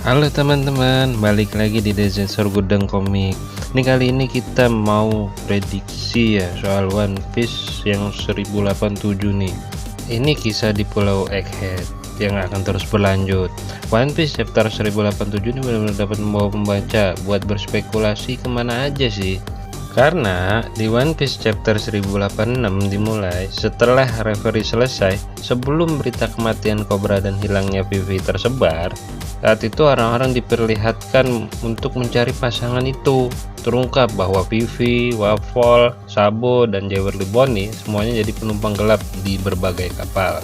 Halo teman-teman, balik lagi di Desensor Gudang Komik. Kali ini kita mau prediksi ya soal One Piece yang 1087 nih. Ini kisah di Pulau Egghead yang akan terus berlanjut. One Piece chapter 1087 ini benar-benar dapat membawa pembaca buat berspekulasi kemana aja sih. Karena di One Piece chapter 1086 dimulai setelah reverie selesai, sebelum berita kematian Cobra dan hilangnya Vivi tersebar. Saat itu orang-orang diperlihatkan untuk mencari pasangan itu. Terungkap bahwa Vivi, Waffle, Sabo, dan Jewelry Bonnie semuanya jadi penumpang gelap di berbagai kapal.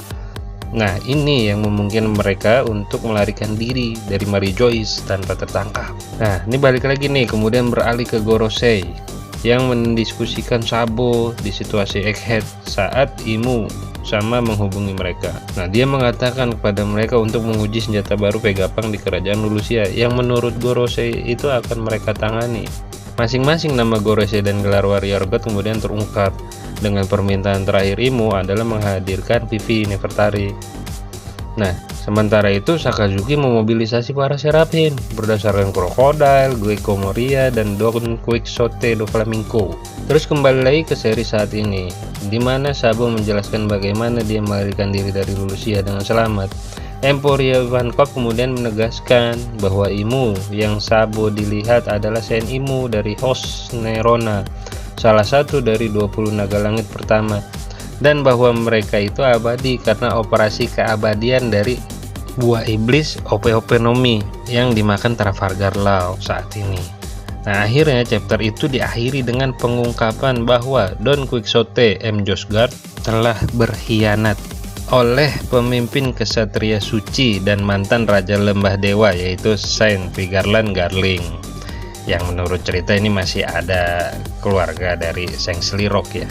Nah, ini yang memungkinkan mereka untuk melarikan diri dari Mary Joyce tanpa tertangkap. Nah, ini balik lagi nih, kemudian beralih ke Gorosei yang mendiskusikan Sabo di situasi Egghead saat Imu sama menghubungi mereka. Nah, dia mengatakan kepada mereka untuk menguji senjata baru Vegapunk di kerajaan Lulusia yang menurut Gorosei itu akan mereka tangani. Masing-masing nama Gorosei dan gelar Warrior God kemudian terungkap dengan permintaan terakhir Imu adalah menghadirkan Vivi Nefertari. Nah, sementara itu Sakazuki memobilisasi para Seraphim berdasarkan Crocodile, Gecko Moria, dan Don Quixote do Flamenco. Terus kembali lagi ke seri saat ini, di mana Sabo menjelaskan bagaimana dia melarikan diri dari Lulusia dengan selamat. Emporia Ivankov kemudian menegaskan bahwa Imu yang Sabo dilihat adalah Sen Imu dari Host Nerona, salah satu dari 20 naga langit pertama, dan bahwa mereka itu abadi karena operasi keabadian dari buah iblis OP-OP Nomi yang dimakan Trafalgar Law saat ini. Nah, akhirnya chapter itu diakhiri dengan pengungkapan bahwa Don Quixote M. Josgard telah berkhianat oleh pemimpin kesatria suci dan mantan Raja Lembah Dewa, yaitu Saint Vigarland Garling, yang menurut cerita ini masih ada keluarga dari Sangsley Rock ya.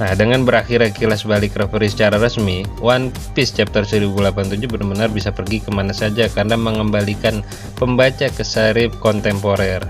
Nah, dengan berakhirnya kilas balik reverie secara resmi, One Piece chapter 1087 benar-benar bisa pergi kemana saja karena mengembalikan pembaca ke seri kontemporer.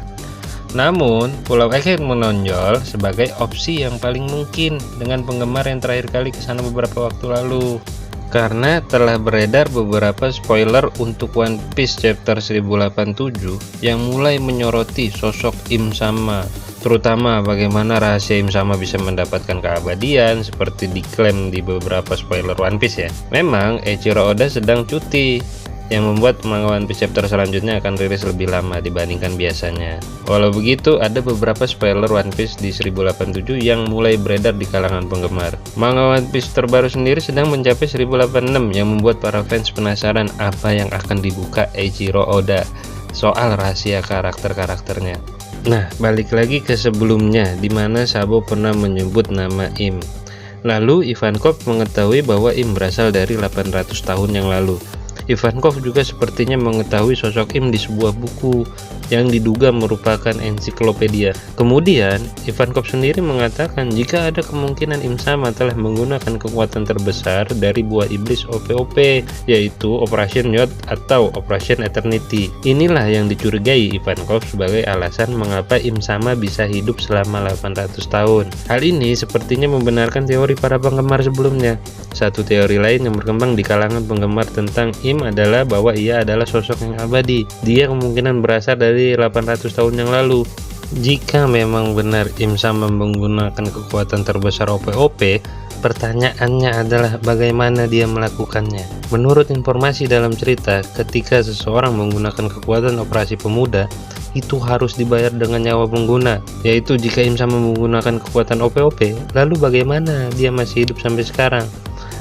Namun, Pulau Egghead menonjol sebagai opsi yang paling mungkin dengan penggemar yang terakhir kali kesana beberapa waktu lalu. Karena telah beredar beberapa spoiler untuk One Piece chapter 1087 yang mulai menyoroti sosok Im Sama, terutama bagaimana rahasia Im Sama bisa mendapatkan keabadian seperti diklaim di beberapa spoiler One Piece ya. Memang Eiichiro Oda sedang cuti, yang membuat manga One Piece chapter selanjutnya akan rilis lebih lama dibandingkan biasanya. Walau begitu, ada beberapa spoiler One Piece di 1087 yang mulai beredar di kalangan penggemar. Manga One Piece terbaru sendiri sedang mencapai 1086 yang membuat para fans penasaran apa yang akan dibuka Eiichiro Oda soal rahasia karakter-karakternya. Nah, balik lagi ke sebelumnya di mana Sabo pernah menyebut nama Im. Lalu Ivankov mengetahui bahwa Im berasal dari 800 tahun yang lalu. Ivankov juga sepertinya mengetahui sosok Im di sebuah buku yang diduga merupakan ensiklopedia. Kemudian, Ivankov sendiri mengatakan jika ada kemungkinan Im Sama telah menggunakan kekuatan terbesar dari buah iblis OP-OP, yaitu Operation Yacht atau Operation Eternity. Inilah yang dicurigai Ivankov sebagai alasan mengapa Im Sama bisa hidup selama 800 tahun. Hal ini sepertinya membenarkan teori para penggemar sebelumnya. Satu teori lain yang berkembang di kalangan penggemar tentang Im adalah bahwa ia adalah sosok yang abadi. Dia kemungkinan berasal dari 800 tahun yang lalu. Jika memang benar Im Sama menggunakan kekuatan terbesar OP-OP, pertanyaannya adalah bagaimana dia melakukannya. Menurut informasi dalam cerita, ketika seseorang menggunakan kekuatan operasi pemuda, itu harus dibayar dengan nyawa pengguna. Yaitu jika Im Sama menggunakan kekuatan OP-OP, lalu bagaimana dia masih hidup sampai sekarang?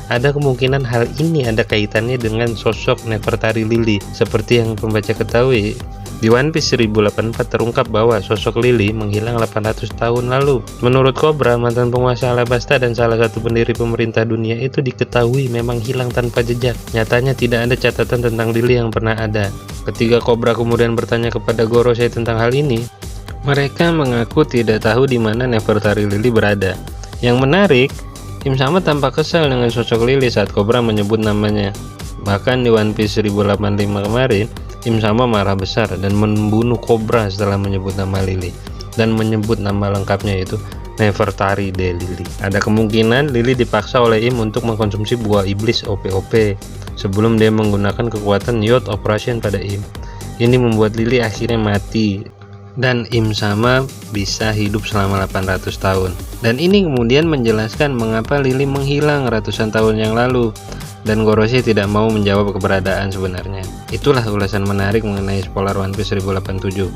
Ada kemungkinan hal ini ada kaitannya dengan sosok Nefertari Lily. Seperti yang pembaca ketahui, di One Piece 1084 terungkap bahwa sosok Lily menghilang 800 tahun lalu. Menurut Cobra, mantan penguasa Alabasta dan salah satu pendiri pemerintah dunia itu diketahui memang hilang tanpa jejak. Nyatanya tidak ada catatan tentang Lily yang pernah ada. Ketika Cobra kemudian bertanya kepada Gorosei tentang hal ini, mereka mengaku tidak tahu di mana Nefertari Lily berada. Yang menarik, Im Sama tampak kesal dengan sosok Lily saat Cobra menyebut namanya. Bahkan di One Piece 1085 kemarin, Im Sama marah besar dan membunuh Cobra setelah menyebut nama Lily dan menyebut nama lengkapnya yaitu Nefertari de Lily. Ada kemungkinan Lily dipaksa oleh Im untuk mengkonsumsi buah iblis OP-OP sebelum dia menggunakan kekuatan Yacht Operation pada Im. Ini membuat Lily akhirnya mati dan Im Sama bisa hidup selama 800 tahun. Dan ini kemudian menjelaskan mengapa Lily menghilang ratusan tahun yang lalu dan Goroshi tidak mau menjawab keberadaan sebenarnya. Itulah ulasan menarik mengenai spoiler One Piece 1087.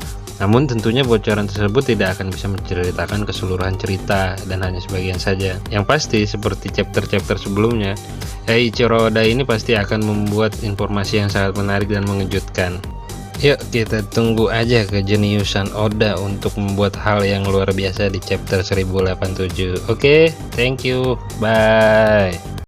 Namun tentunya bocoran tersebut tidak akan bisa menceritakan keseluruhan cerita dan hanya sebagian saja. Yang pasti seperti chapter-chapter sebelumnya, Eiichiro Oda ini pasti akan membuat informasi yang sangat menarik dan mengejutkan. Yuk kita tunggu aja kejeniusan Oda untuk membuat hal yang luar biasa di chapter 1087. Oke, thank you, bye.